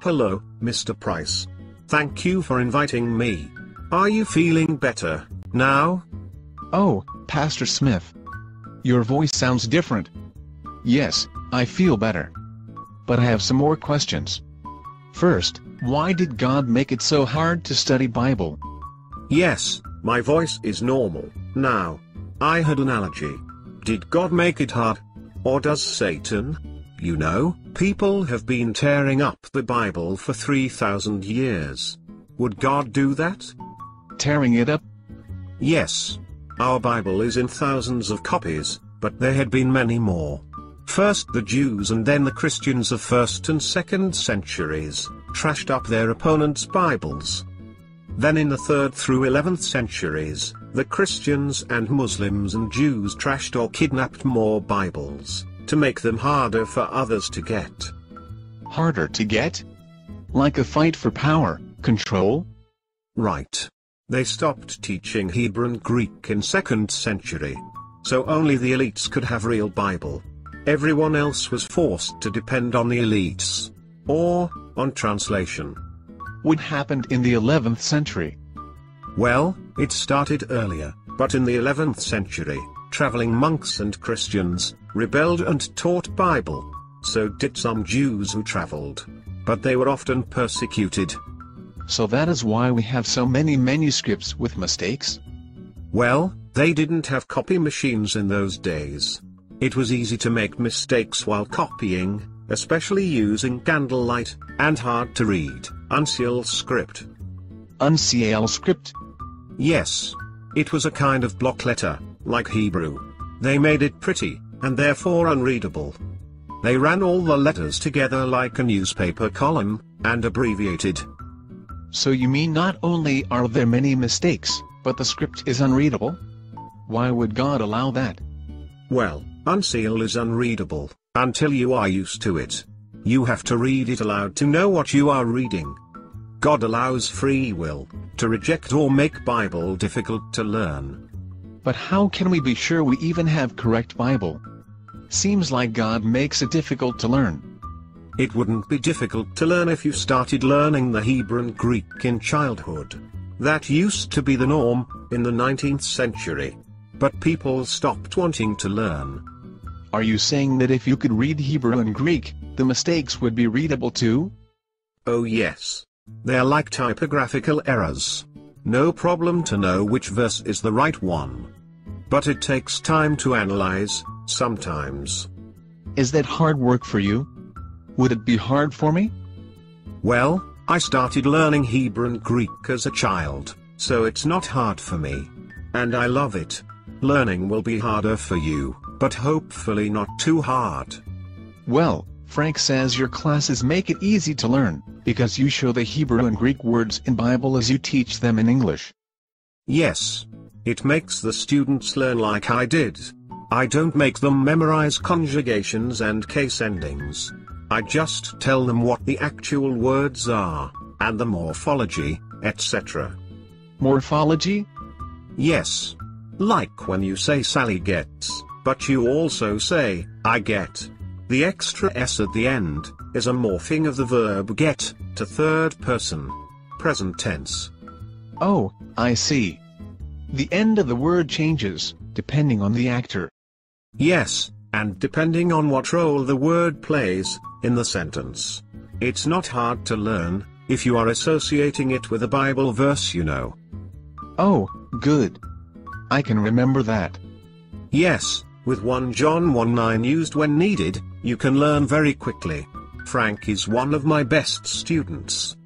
Hello, Mr. Price. Thank you for inviting me. Are you feeling better now? Oh, Pastor Smith. Your voice sounds different. Yes, I feel better. But I have some more questions. First, why did God make it so hard to study Bible? Yes, my voice is normal now. I had an allergy. Did God make it hard? Or does Satan? You know, people have been tearing up the Bible for 3,000 years. Would God do that? Tearing it up? Yes. Our Bible is in thousands of copies, but there had been many more. First the Jews and then the Christians of 1st and 2nd centuries trashed up their opponents' Bibles. Then in the 3rd through 11th centuries, the Christians and Muslims and Jews trashed or kidnapped more Bibles, to make them harder for others to get. Harder to get? Like a fight for power, control? Right. They stopped teaching Hebrew and Greek in 2nd century. So only the elites could have real Bible. Everyone else was forced to depend on the elites. Or, on translation. What happened in the 11th century? Well, it started earlier, but in the 11th century, traveling monks and Christians rebelled and taught Bible. So did some Jews who traveled. But they were often persecuted. So that is why we have so many manuscripts with mistakes? Well, they didn't have copy machines in those days. It was easy to make mistakes while copying, especially using candlelight, and hard to read, uncial script. Uncial script? Yes. It was a kind of block letter, like Hebrew. They made it pretty, and therefore unreadable. They ran all the letters together like a newspaper column, and abbreviated. So you mean not only are there many mistakes, but the script is unreadable? Why would God allow that? Well, uncial is unreadable, until you are used to it. You have to read it aloud to know what you are reading. God allows free will, to reject or make Bible difficult to learn. But how can we be sure we even have correct Bible? Seems like God makes it difficult to learn. It wouldn't be difficult to learn if you started learning the Hebrew and Greek in childhood. That used to be the norm, in the 19th century. But people stopped wanting to learn. Are you saying that if you could read Hebrew and Greek, the mistakes would be readable too? Oh yes. They're like typographical errors. No problem to know which verse is the right one. But it takes time to analyze, sometimes. Is that hard work for you? Would it be hard for me? Well, I started learning Hebrew and Greek as a child, so it's not hard for me. And I love it. Learning will be harder for you, but hopefully not too hard. Well, Frank says your classes make it easy to learn, because you show the Hebrew and Greek words in Bible as you teach them in English. Yes. It makes the students learn like I did. I don't make them memorize conjugations and case endings. I just tell them what the actual words are, and the morphology, etc. Morphology? Yes. Like when you say Sally gets, but you also say, I get. The extra S at the end, is a morphing of the verb get, to third person. Present tense. Oh, I see. The end of the word changes, depending on the actor. Yes, and depending on what role the word plays, in the sentence. It's not hard to learn, if you are associating it with a Bible verse you know. Oh, good. I can remember that. Yes, with 1 John 1:9 used when needed, you can learn very quickly. Frank is one of my best students.